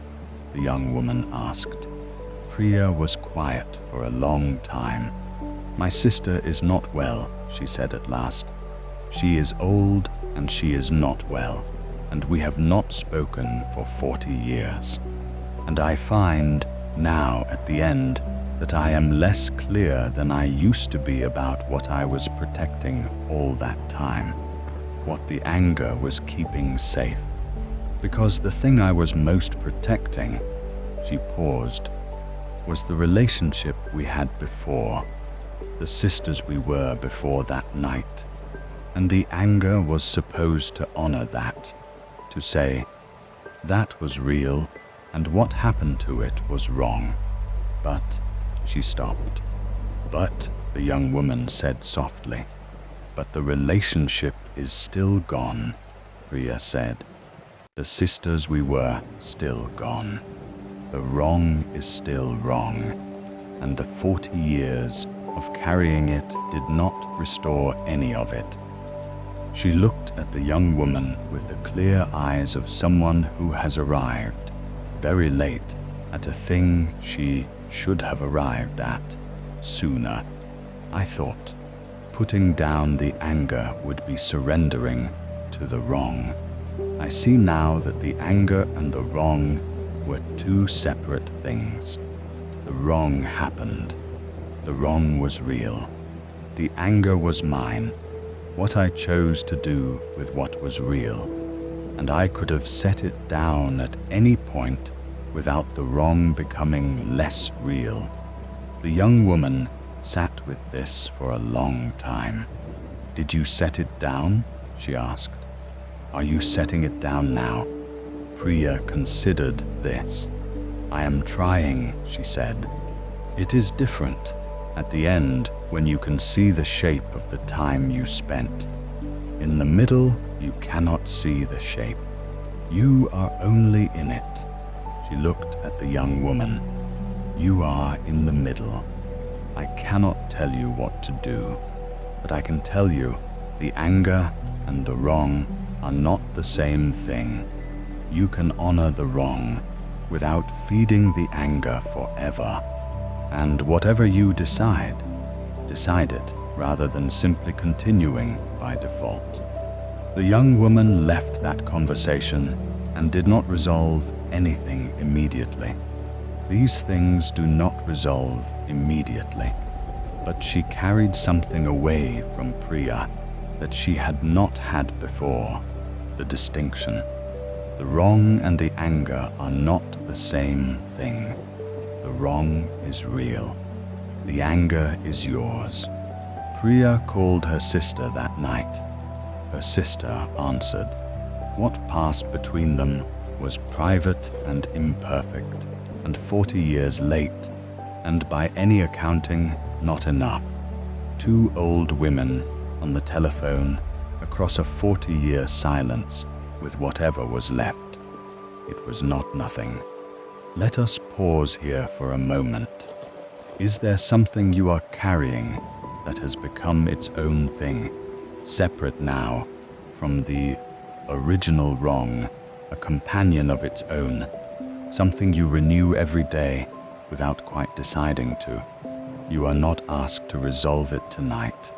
Speaker 1: the young woman asked. Priya was quiet for a long time. "My sister is not well," she said at last. "She is old and she is not well, and we have not spoken for 40 years. And I find now at the end that I am less clear than I used to be about what I was protecting all that time, what the anger was keeping safe. Because the thing I was most protecting," she paused, "was the relationship we had before, the sisters we were before that night. And the anger was supposed to honor that, to say, that was real and what happened to it was wrong. But," she stopped, "but the young woman said softly. But the relationship is still gone, Priya said. The sisters we were still gone. The wrong is still wrong, and the 40 years of carrying it did not restore any of it. She looked at the young woman with the clear eyes of someone who has arrived, very late, at a thing she should have arrived at sooner. I thought putting down the anger would be surrendering to the wrong. I see now that the anger and the wrong were two separate things. The wrong happened. The wrong was real. The anger was mine, what I chose to do with what was real, and I could have set it down at any point without the wrong becoming less real. The young woman sat with this for a long time. Did you set it down? She asked. Are you setting it down now? Priya considered this. I am trying, she said. It is different at the end when you can see the shape of the time you spent. In the middle, you cannot see the shape. You are only in it. She looked at the young woman. You are in the middle. I cannot tell you what to do, but I can tell you the anger and the wrong are not the same thing. You can honor the wrong without feeding the anger forever. And whatever you decide it rather than simply continuing by default. The young woman left that conversation and did not resolve anything immediately. These things do not resolve immediately, but she carried something away from Priya that she had not had before, the distinction. The wrong and the anger are not the same thing. The wrong is real. The anger is yours. Priya called her sister that night. Her sister answered. What passed between them was private and imperfect, and 40 years late, and by any accounting, not enough. Two old women on the telephone across a 40-year silence with whatever was left. It was not nothing. Let us pause here for a moment. Is there something you are carrying that has become its own thing, separate now from the original wrong, a companion of its own, something you renew every day without quite deciding to? You are not asked to resolve it tonight.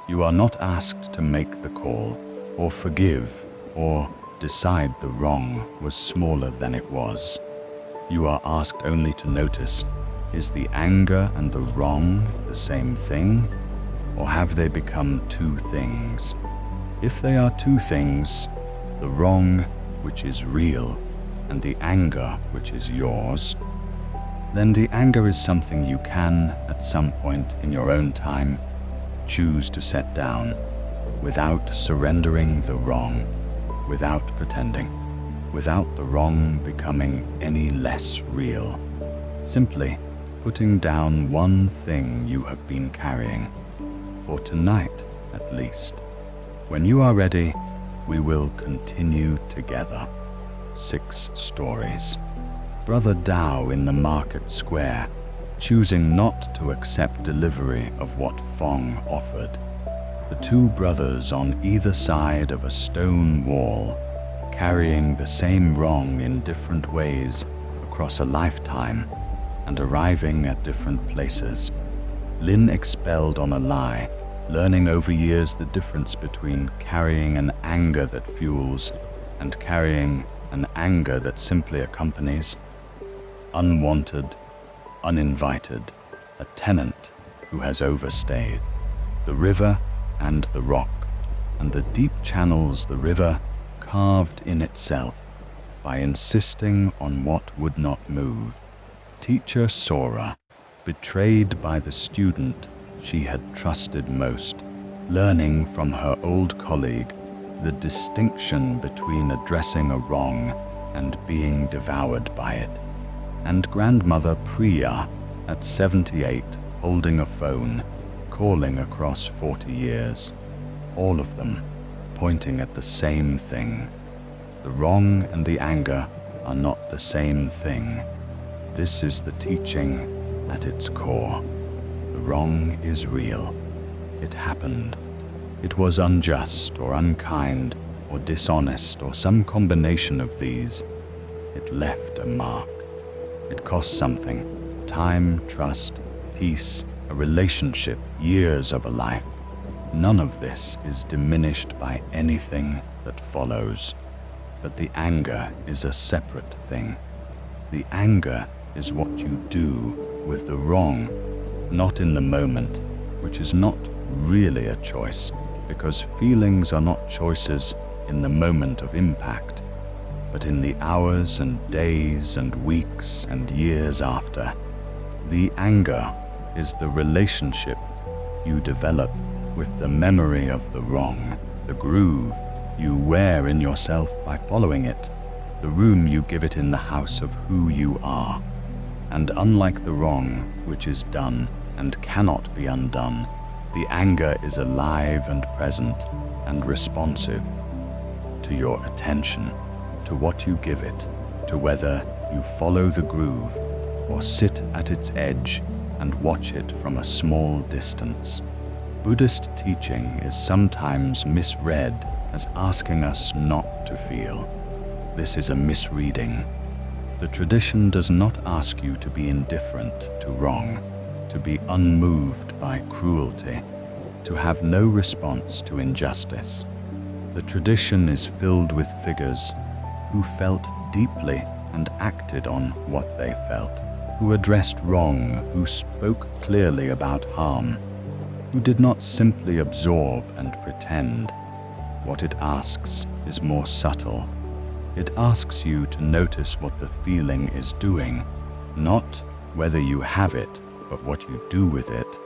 Speaker 1: You are not asked to make the call, or forgive, or decide the wrong was smaller than it was. You are asked only to notice, is the anger and the wrong the same thing, or have they become two things? If they are two things, the wrong, which is real, and the anger, which is yours, then the anger is something you can, at some point in your own time, choose to set down, without surrendering the wrong, without pretending, without the wrong becoming any less real. Simply putting down one thing you have been carrying, for tonight at least. When you are ready, we will continue together. 6 stories. Brother Dao in the market square, choosing not to accept delivery of what Fong offered. The two brothers on either side of a stone wall, carrying the same wrong in different ways across a lifetime and arriving at different places. Lin expelled on a lie, learning over years the difference between carrying an anger that fuels and carrying an anger that simply accompanies. Unwanted, uninvited, a tenant who has overstayed. The river and the rock, and the deep channels the river carved in itself by insisting on what would not move. Teacher Sora, betrayed by the student she had trusted most, learning from her old colleague the distinction between addressing a wrong and being devoured by it. And grandmother Priya, at 78, holding a phone, calling across 40 years, all of them pointing at the same thing. The wrong and the anger are not the same thing. This is the teaching at its core. The wrong is real. It happened. It was unjust or unkind or dishonest or some combination of these. It left a mark. It cost something: time, trust, peace, a relationship, years of a life. None of this is diminished by anything that follows. But the anger is a separate thing. The anger is what you do with the wrong, not in the moment, which is not really a choice, because feelings are not choices in the moment of impact, but in the hours and days and weeks and years after. The anger is the relationship you develop with the memory of the wrong, the groove you wear in yourself by following it, the room you give it in the house of who you are. And unlike the wrong, which is done and cannot be undone, the anger is alive and present and responsive to your attention, to what you give it, to whether you follow the groove or sit at its edge and watch it from a small distance. Buddhist teaching is sometimes misread as asking us not to feel. This is a misreading. The tradition does not ask you to be indifferent to wrong, to be unmoved by cruelty, to have no response to injustice. The tradition is filled with figures who felt deeply and acted on what they felt, who addressed wrong, who spoke clearly about harm, who did not simply absorb and pretend. What it asks is more subtle. It asks you to notice what the feeling is doing, not whether you have it, but what you do with it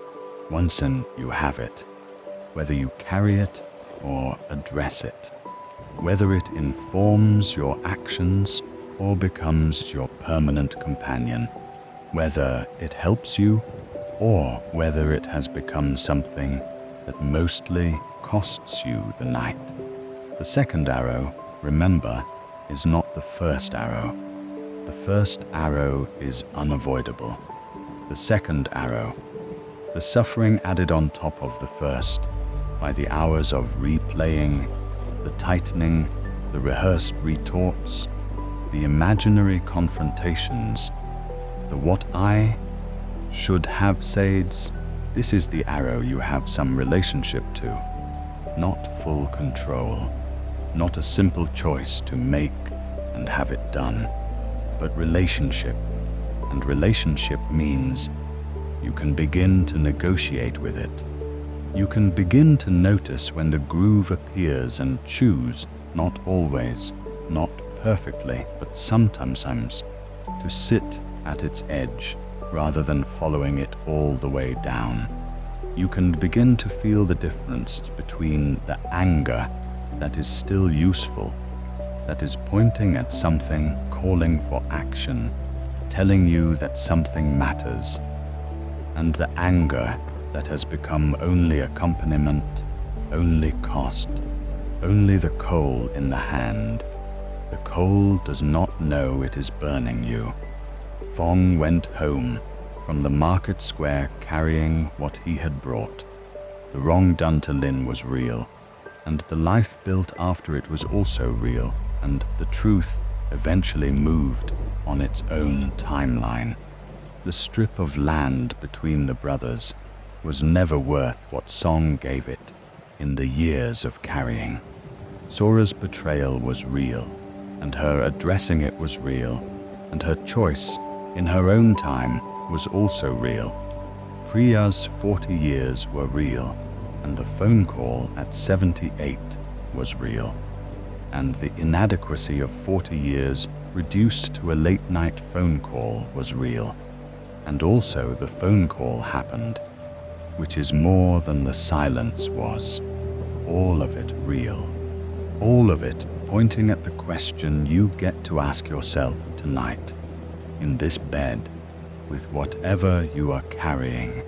Speaker 1: once you have it, whether you carry it or address it, whether it informs your actions or becomes your permanent companion, whether it helps you or whether it has become something that mostly costs you the night. The second arrow, remember, is not the first arrow. The first arrow is unavoidable. The second arrow, the suffering added on top of the first by the hours of replaying, the tightening, the rehearsed retorts, the imaginary confrontations, the what I should have saids. This is the arrow you have some relationship to, not full control, not a simple choice to make and have it done, but relationship. And relationship means you can begin to negotiate with it. You can begin to notice when the groove appears and choose, not always, not perfectly, but sometimes, to sit at its edge rather than following it all the way down. You can begin to feel the difference between the anger that is still useful, that is pointing at something, calling for action, telling you that something matters, and the anger that has become only accompaniment, only cost, only the coal in the hand. The coal does not know it is burning you. Fong went home from the market square carrying what he had brought. The wrong done to Lin was real, and the life built after it was also real, and the truth eventually moved on its own timeline. The strip of land between the brothers was never worth what Song gave it in the years of carrying. Sora's betrayal was real, and her addressing it was real, and her choice in her own time was also real. Priya's 40 years were real, and the phone call at 78 was real, and the inadequacy of 40 years reduced to a late-night phone call was real, and also the phone call happened, which is more than the silence was. All of it real. All of it pointing at the question you get to ask yourself tonight, in this bed, with whatever you are carrying.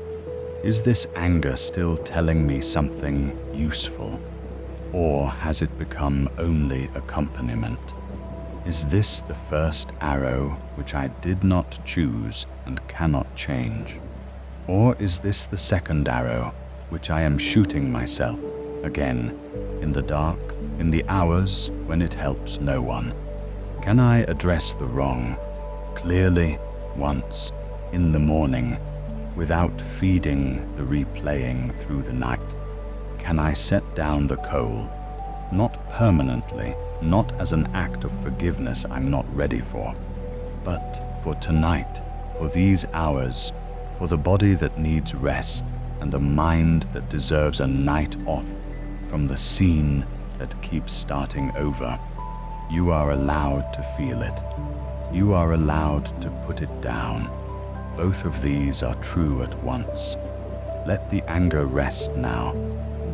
Speaker 1: Is this anger still telling me something useful, or has it become only accompaniment? Is this the first arrow which I did not choose and cannot change? Or is this the second arrow which I am shooting myself, again, in the dark, in the hours when it helps no one? Can I address the wrong clearly once in the morning without feeding the replaying through the night? Can I set down the coal, not permanently, not as an act of forgiveness I'm not ready for, but for tonight, for these hours, for the body that needs rest and the mind that deserves a night off from the scene that keeps starting over? You are allowed to feel it. You are allowed to put it down. Both of these are true at once. Let the anger rest now.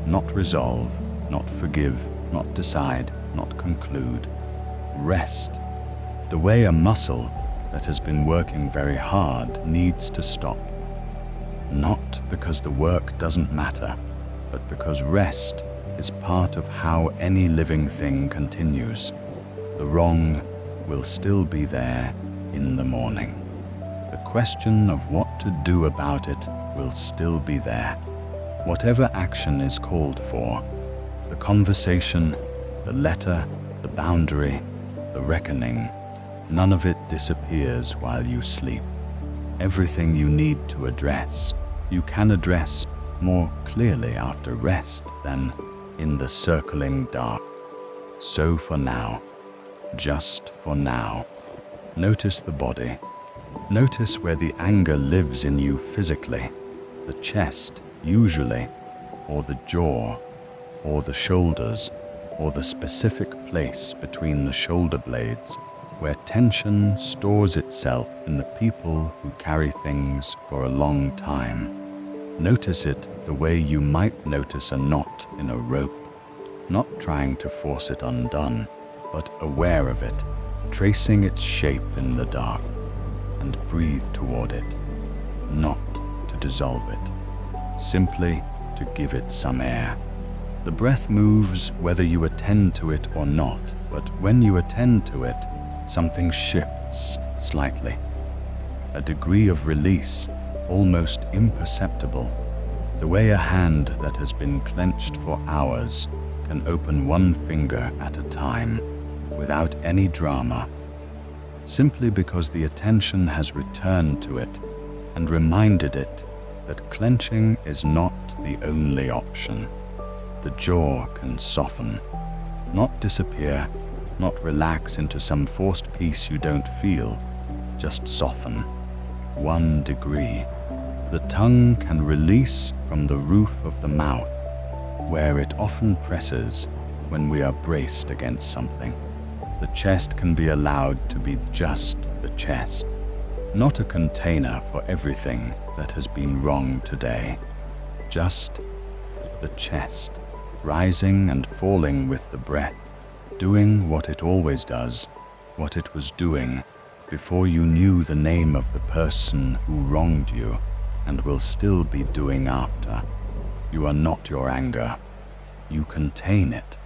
Speaker 1: Not resolve, not forgive, not decide, not conclude. Rest. The way a muscle that has been working very hard needs to stop. Not because the work doesn't matter, but because rest is part of how any living thing continues. The wrong will still be there in the morning. The question of what to do about it will still be there. Whatever action is called for, the conversation, the letter, the boundary, the reckoning, none of it disappears while you sleep. Everything you need to address, you can address more clearly after rest than in the circling dark. So for now, just for now, notice the body. Notice where the anger lives in you physically, the chest usually, or the jaw, or the shoulders, or the specific place between the shoulder blades where tension stores itself in the people who carry things for a long time. Notice it the way you might notice a knot in a rope, not trying to force it undone, but aware of it, tracing its shape in the dark, and breathe toward it, not to dissolve it, simply to give it some air. The breath moves whether you attend to it or not, but when you attend to it, something shifts slightly. A degree of release, almost imperceptible, the way a hand that has been clenched for hours can open one finger at a time without any drama, simply because the attention has returned to it and reminded it that clenching is not the only option. The jaw can soften, not disappear, not relax into some forced peace you don't feel, just soften. 1 degree. The tongue can release from the roof of the mouth, where it often presses when we are braced against something. The chest can be allowed to be just the chest, not a container for everything that has been wrong today. Just the chest, rising and falling with the breath, doing what it always does, what it was doing before you knew the name of the person who wronged you and will still be doing after. You are not your anger. You contain it,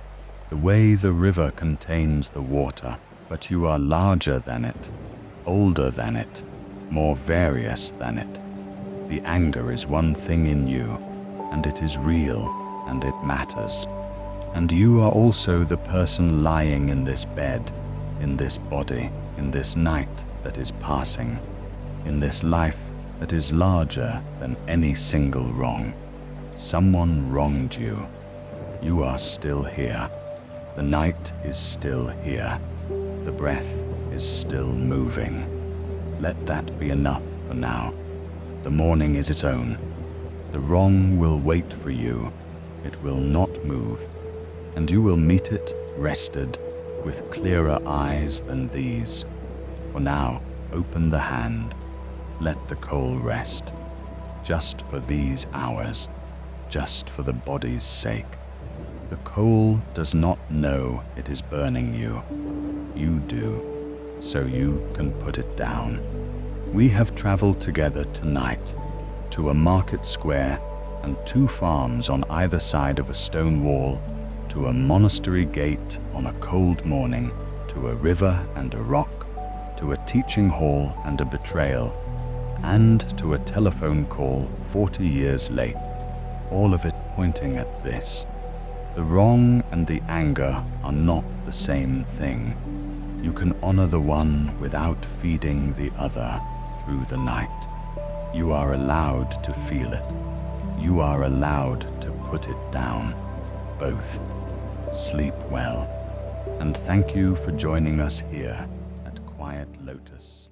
Speaker 1: the way the river contains the water, but you are larger than it, older than it, more various than it. The anger is one thing in you, and it is real, and it matters. And you are also the person lying in this bed, in this body, in this night that is passing, in this life that is larger than any single wrong. Someone wronged you. You are still here. The night is still here. The breath is still moving. Let that be enough for now. The morning is its own. The wrong will wait for you. It will not move, and you will meet it rested with clearer eyes than these. For now, open the hand. Let the coal rest. Just for these hours, just for the body's sake. The coal does not know it is burning you. You do, so you can put it down. We have traveled together tonight. to a market square and 2 farms on either side of a stone wall, to a monastery gate on a cold morning, to a river and a rock, to a teaching hall and a betrayal, and to a telephone call 40 years late, all of it pointing at this. The wrong and the anger are not the same thing. You can honor the one without feeding the other through the night. You are allowed to feel it. You are allowed to put it down. Both. Sleep well. And thank you for joining us here at Quiet Lotus.